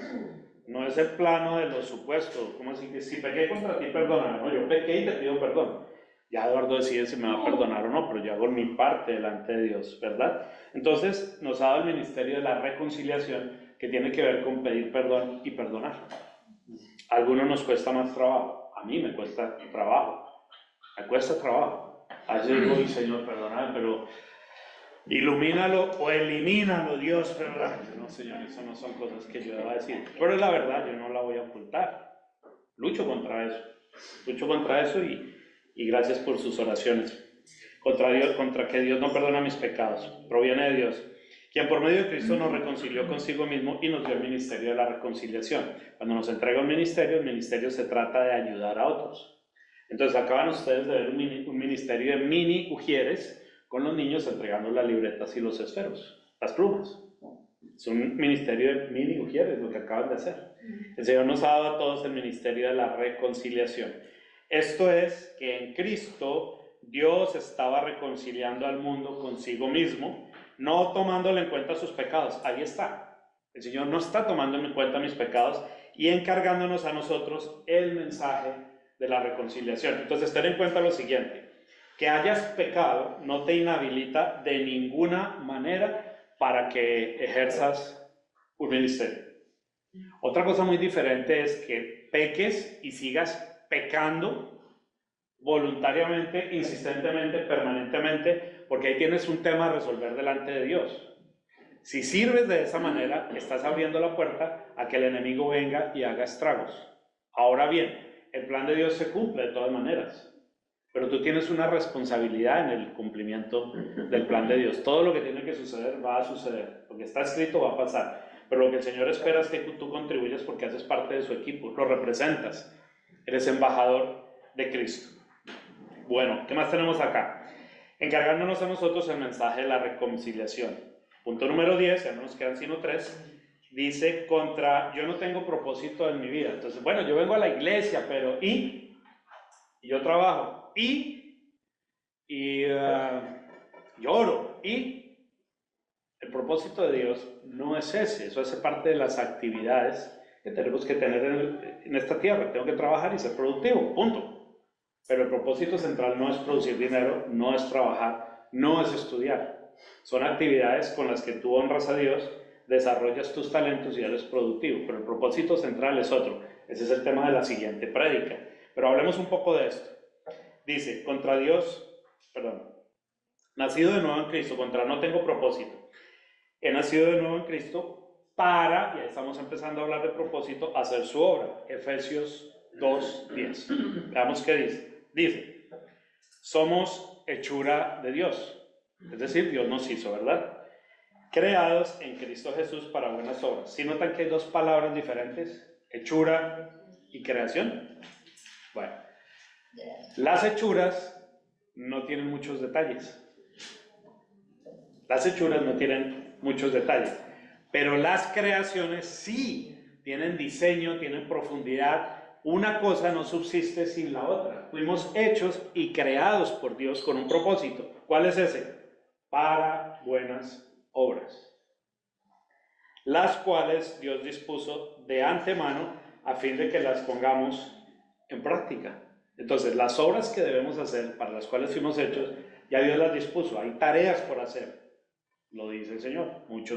[SPEAKER 1] No es el plano de los supuestos. Como así que si pequé contra ti, perdóname. No, yo pequé y te pido perdón. Ya Eduardo decide si me va a perdonar o no, pero yo hago mi parte delante de Dios, ¿verdad? Entonces nos ha dado el ministerio de la reconciliación, que tiene que ver con pedir perdón y perdonar. A algunos nos cuesta más trabajo. A mí me cuesta trabajo. Me cuesta trabajo. A veces digo, Señor, perdóname, pero ilumínalo o elimínalo, Dios, ¿verdad? No, Señor, eso no son cosas que yo deba decir. Pero es la verdad, yo no la voy a ocultar. Lucho contra eso y gracias por sus oraciones. Contra que Dios no perdona mis pecados, proviene de Dios, quien por medio de Cristo nos reconcilió consigo mismo y nos dio el ministerio de la reconciliación. Cuando nos entrega un ministerio, el ministerio se trata de ayudar a otros. Entonces acaban ustedes de ver un ministerio de mini ujieres con los niños entregando las libretas y los esferos, las plumas. Es un ministerio de mini ujieres lo que acaban de hacer. El Señor nos ha dado a todos el ministerio de la reconciliación. Esto es que en Cristo Dios estaba reconciliando al mundo consigo mismo, no tomándole en cuenta sus pecados. Ahí está. El Señor no está tomando en cuenta mis pecados y encargándonos a nosotros el mensaje de la reconciliación. Entonces, ten en cuenta lo siguiente: que hayas pecado no te inhabilita de ninguna manera para que ejerzas un ministerio. Otra cosa muy diferente es que peques y sigas pecando voluntariamente, insistentemente, permanentemente, porque ahí tienes un tema a resolver delante de Dios. Si sirves de esa manera, estás abriendo la puerta a que el enemigo venga y haga estragos. Ahora bien, el plan de Dios se cumple de todas maneras, pero tú tienes una responsabilidad en el cumplimiento del plan de Dios. Todo lo que tiene que suceder va a suceder, lo que está escrito va a pasar, pero lo que el Señor espera es que tú contribuyas porque haces parte de su equipo, lo representas, eres embajador de Cristo. Bueno, ¿qué más tenemos acá? Encargándonos a nosotros el mensaje de la reconciliación. Punto número 10, ya no nos quedan sino 3, dice yo no tengo propósito en mi vida. Entonces, bueno, yo vengo a la iglesia, pero y yo trabajo, y lloro, y el propósito de Dios no es ese. Eso hace parte de las actividades que tenemos que tener en esta tierra. Tengo que trabajar y ser productivo, punto. Pero el propósito central no es producir dinero, no es trabajar, no es estudiar. Son actividades con las que tú honras a Dios, desarrollas tus talentos y eres productivo. Pero el propósito central es otro. Ese es el tema de la siguiente prédica. Pero hablemos un poco de esto. Dice, nacido de nuevo en Cristo, no tengo propósito. He nacido de nuevo en Cristo para, ya estamos empezando a hablar de propósito, hacer su obra. Efesios 2:10. Veamos qué dice. Dice, somos hechura de Dios, es decir, Dios nos hizo, ¿verdad? Creados en Cristo Jesús para buenas obras. ¿Sí notan que hay dos palabras diferentes? Hechura y creación. Bueno, las hechuras no tienen muchos detalles. Las hechuras no tienen muchos detalles, pero las creaciones sí tienen diseño, tienen profundidad. Una cosa no subsiste sin la otra. Fuimos hechos y creados por Dios con un propósito. ¿Cuál es ese? Para buenas obras, las cuales Dios dispuso de antemano a fin de que las pongamos en práctica. Entonces, las obras que debemos hacer, para las cuales fuimos hechos, ya Dios las dispuso. Hay tareas por hacer, lo dice el Señor. Mucha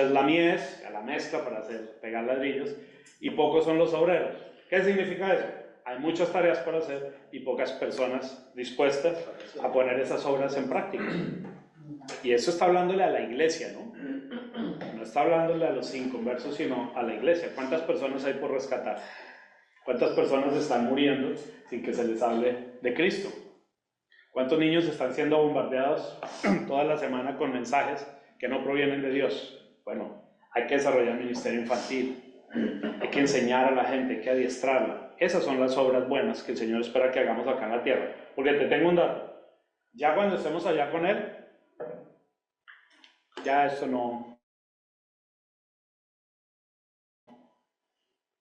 [SPEAKER 1] es la mies, la mezcla para pegar ladrillos, y pocos son los obreros. ¿Qué significa eso? Hay muchas tareas por hacer y pocas personas dispuestas a poner esas obras en práctica. Y eso está hablándole a la iglesia, ¿no? No está hablándole a los inconversos, sino a la iglesia. ¿Cuántas personas hay por rescatar? ¿Cuántas personas están muriendo sin que se les hable de Cristo? ¿Cuántos niños están siendo bombardeados toda la semana con mensajes que no provienen de Dios? Bueno, hay que desarrollar ministerio infantil. Hay que enseñar a la gente, hay que adiestrarla. Esas son las obras buenas que el Señor espera que hagamos acá en la tierra. Porque te tengo un dato. Ya cuando estemos allá con Él, ya eso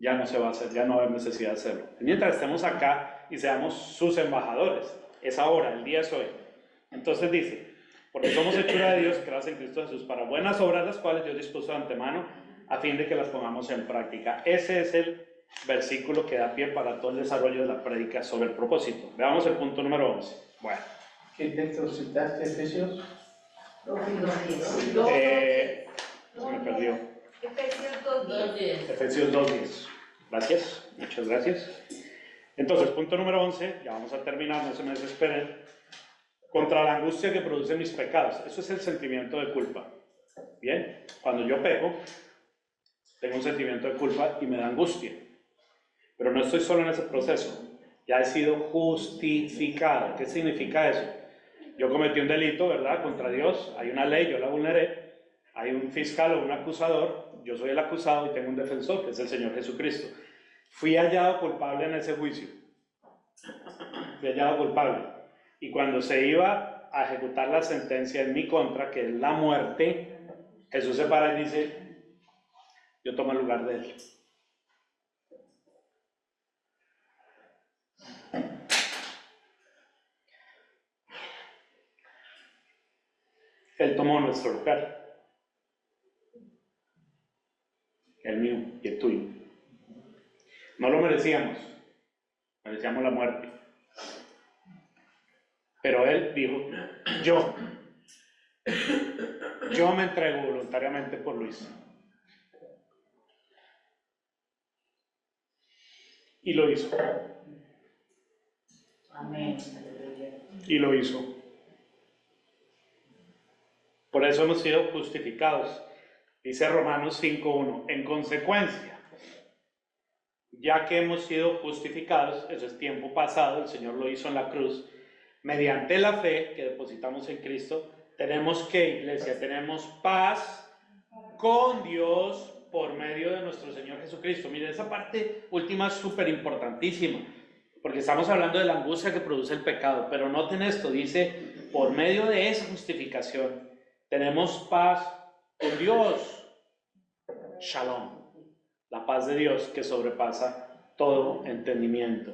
[SPEAKER 1] ya no se va a hacer, ya no va a haber necesidad de hacerlo. Mientras estemos acá y seamos sus embajadores, es ahora, el día es hoy. Entonces dice, porque somos hechura de Dios, creados en Cristo Jesús, para buenas obras, las cuales Dios dispuso de antemano, a fin de que las pongamos en práctica. Ese es el versículo que da pie para todo el desarrollo de la prédica sobre el propósito. Veamos el punto número 11. Bueno.
[SPEAKER 4] ¿Qué texto citaste, Efesios?
[SPEAKER 2] 2:10.
[SPEAKER 1] Se me perdió.
[SPEAKER 2] Efesios 2:10.
[SPEAKER 1] Efesios 2:10. Gracias, muchas gracias. Entonces, punto número 11, ya vamos a terminar, no se me desesperen. Contra la angustia que producen mis pecados. Eso es el sentimiento de culpa. Bien, cuando yo peco, tengo un sentimiento de culpa y me da angustia. Pero no estoy solo en ese proceso. Ya he sido justificado. ¿Qué significa eso? Yo cometí un delito, ¿verdad?, contra Dios. Hay una ley, yo la vulneré. Hay un fiscal o un acusador. Yo soy el acusado y tengo un defensor, que es el Señor Jesucristo. Fui hallado culpable en ese juicio. Fui hallado culpable. Y cuando se iba a ejecutar la sentencia en mi contra, que es la muerte, Jesús se para y dice: yo tomo el lugar de él. Él tomó nuestro lugar, el mío y el tuyo. No lo merecíamos la muerte. Pero Él dijo: yo me entrego voluntariamente por Luis. Y lo hizo.
[SPEAKER 2] Amén.
[SPEAKER 1] Y lo hizo. Por eso hemos sido justificados. Dice Romanos 5:1. En consecuencia, ya que hemos sido justificados, eso es tiempo pasado, el Señor lo hizo en la cruz, mediante la fe que depositamos en Cristo, tenemos que, iglesia, tenemos paz con Dios por medio de nuestro Señor Jesucristo. Mire, esa parte última es súper importantísima, porque estamos hablando de la angustia que produce el pecado, pero noten esto, dice, por medio de esa justificación, tenemos paz con Dios. Shalom, la paz de Dios que sobrepasa todo entendimiento.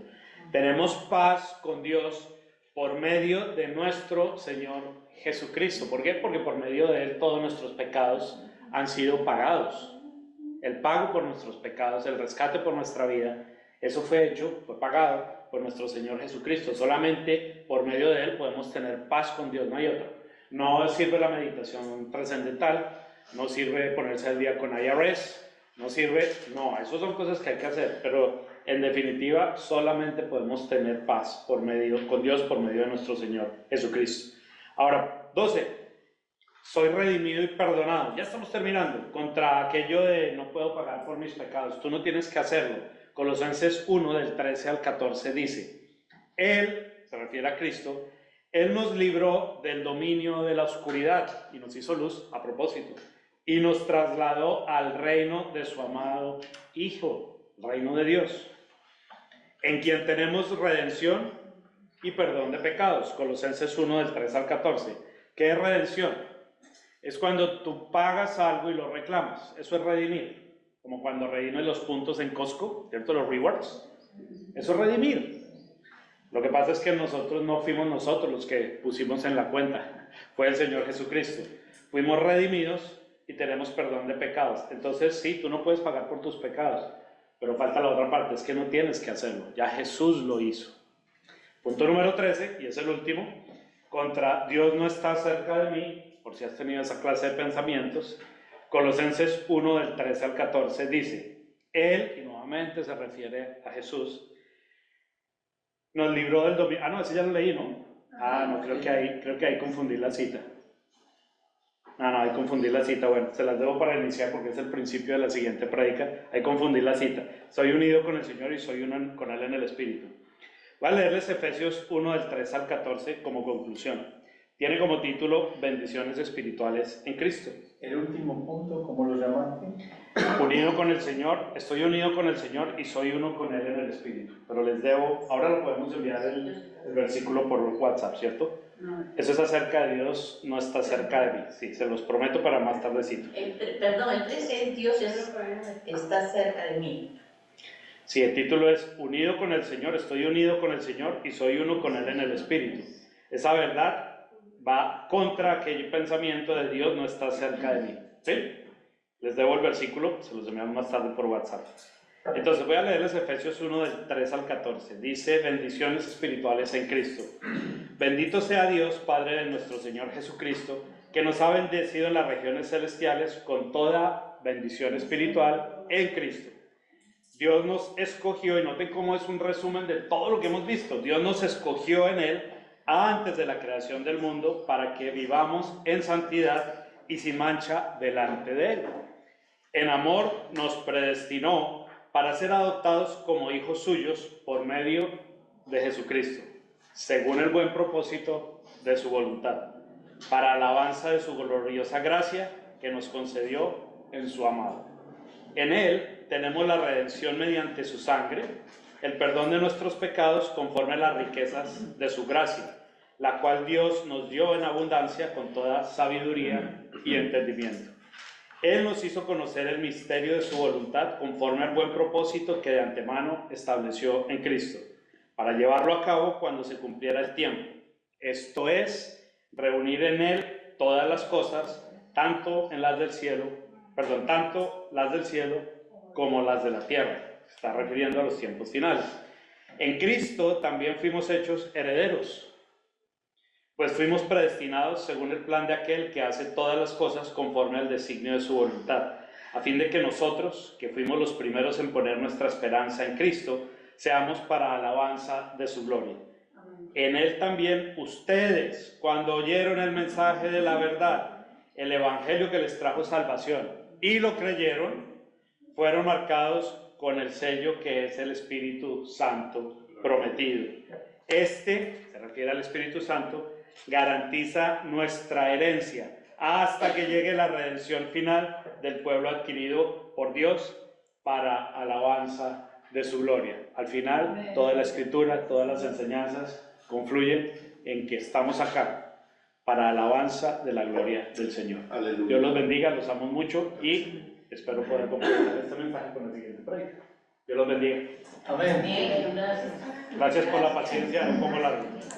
[SPEAKER 1] Tenemos paz con Dios por medio de nuestro Señor Jesucristo. ¿Por qué? Porque por medio de Él todos nuestros pecados han sido pagados. El pago por nuestros pecados, el rescate por nuestra vida, eso fue hecho, fue pagado por nuestro Señor Jesucristo. Solamente por medio de Él podemos tener paz con Dios, no hay otro. No sirve la meditación trascendental, no sirve ponerse al día con IRS, no sirve, no, esas son cosas que hay que hacer, pero en definitiva solamente podemos tener paz con Dios por medio de nuestro Señor Jesucristo. Ahora, 12, soy redimido y perdonado. Ya estamos terminando. Contra aquello de no puedo pagar por mis pecados, tú no tienes que hacerlo. Colosenses 1 del 13 al 14 dice: Él, se refiere a Cristo, Él nos libró del dominio de la oscuridad y nos hizo luz a propósito, y nos trasladó al reino de su amado Hijo, reino de Dios, en quien tenemos redención y perdón de pecados. Colosenses 1 del 3 al 14. ¿Qué es redención? Es cuando tú pagas algo y lo reclamas. Eso es redimir. Como cuando redimes los puntos en Costco, ¿cierto? Los rewards. Eso es redimir. Lo que pasa es que nosotros no fuimos nosotros los que pusimos en la cuenta. Fue el Señor Jesucristo. Fuimos redimidos y tenemos perdón de pecados. Entonces, sí, tú no puedes pagar por tus pecados, pero falta la otra parte, es que no tienes que hacerlo. Ya Jesús lo hizo. Punto número 13, y es el último. Contra Dios no está cerca de mí, por si has tenido esa clase de pensamientos. Colosenses 1 del 13 al 14 dice: Él, y nuevamente se refiere a Jesús, nos libró del dominio. Ah, no, ese ya lo leí, ¿no? Ah, no, creo que ahí confundí la cita. No, ahí confundí la cita. Bueno, se las debo para iniciar porque es el principio de la siguiente prédica. Ahí confundí la cita. Soy unido con el Señor y soy uno con Él en el Espíritu. Voy a leerles Efesios 1 del 3 al 14 como conclusión. Tiene como título Bendiciones espirituales en Cristo.
[SPEAKER 4] El último punto, ¿cómo lo llamaste?
[SPEAKER 1] Unido con el Señor, estoy unido con el Señor y soy uno con Él en el Espíritu. Pero les debo, ahora lo podemos enviar el versículo por WhatsApp, ¿cierto? Eso es acerca de Dios, no está cerca de mí. Sí, se los prometo para más tardecito.
[SPEAKER 2] El 13 es Dios está cerca de mí.
[SPEAKER 1] Sí, el título es Unido con el Señor, estoy unido con el Señor y soy uno con Él en el Espíritu. Esa verdad va contra aquel pensamiento de Dios no está cerca de mí. ¿Sí? Les debo el versículo, se los enviamos más tarde por WhatsApp. Entonces voy a leerles Efesios 1 del 3 al 14. Dice: bendiciones espirituales en Cristo. Bendito sea Dios, Padre de nuestro Señor Jesucristo, que nos ha bendecido en las regiones celestiales con toda bendición espiritual en Cristo. Dios nos escogió, y noten cómo es un resumen de todo lo que hemos visto. Dios nos escogió en Él antes de la creación del mundo para que vivamos en santidad y sin mancha delante de Él. En amor nos predestinó para ser adoptados como hijos suyos por medio de Jesucristo, según el buen propósito de su voluntad, para alabanza de su gloriosa gracia que nos concedió en su amado. En Él tenemos la redención mediante su sangre, el perdón de nuestros pecados conforme a las riquezas de su gracia, la cual Dios nos dio en abundancia con toda sabiduría y entendimiento. Él nos hizo conocer el misterio de su voluntad conforme al buen propósito que de antemano estableció en Cristo, para llevarlo a cabo cuando se cumpliera el tiempo. Esto es, reunir en Él todas las cosas, tanto las del cielo como las de la tierra. Se está refiriendo a los tiempos finales. En Cristo también fuimos hechos herederos, pues fuimos predestinados según el plan de aquel que hace todas las cosas conforme al designio de su voluntad, a fin de que nosotros, que fuimos los primeros en poner nuestra esperanza en Cristo, seamos para alabanza de su gloria. En Él también ustedes, cuando oyeron el mensaje de la verdad, el evangelio que les trajo salvación, y lo creyeron, fueron marcados con el sello que es el Espíritu Santo prometido. Este, se refiere al Espíritu Santo, garantiza nuestra herencia hasta que llegue la redención final del pueblo adquirido por Dios para alabanza de su gloria. Al final, toda la Escritura, todas las enseñanzas confluyen en que estamos acá para alabanza de la gloria del Señor.
[SPEAKER 3] Aleluya.
[SPEAKER 1] Dios los bendiga, los amo mucho y espero poder completar este mensaje con el siguiente prédica. Dios los bendiga.
[SPEAKER 4] Amén.
[SPEAKER 2] Amén. Gracias.
[SPEAKER 1] Gracias por la paciencia un poco larga.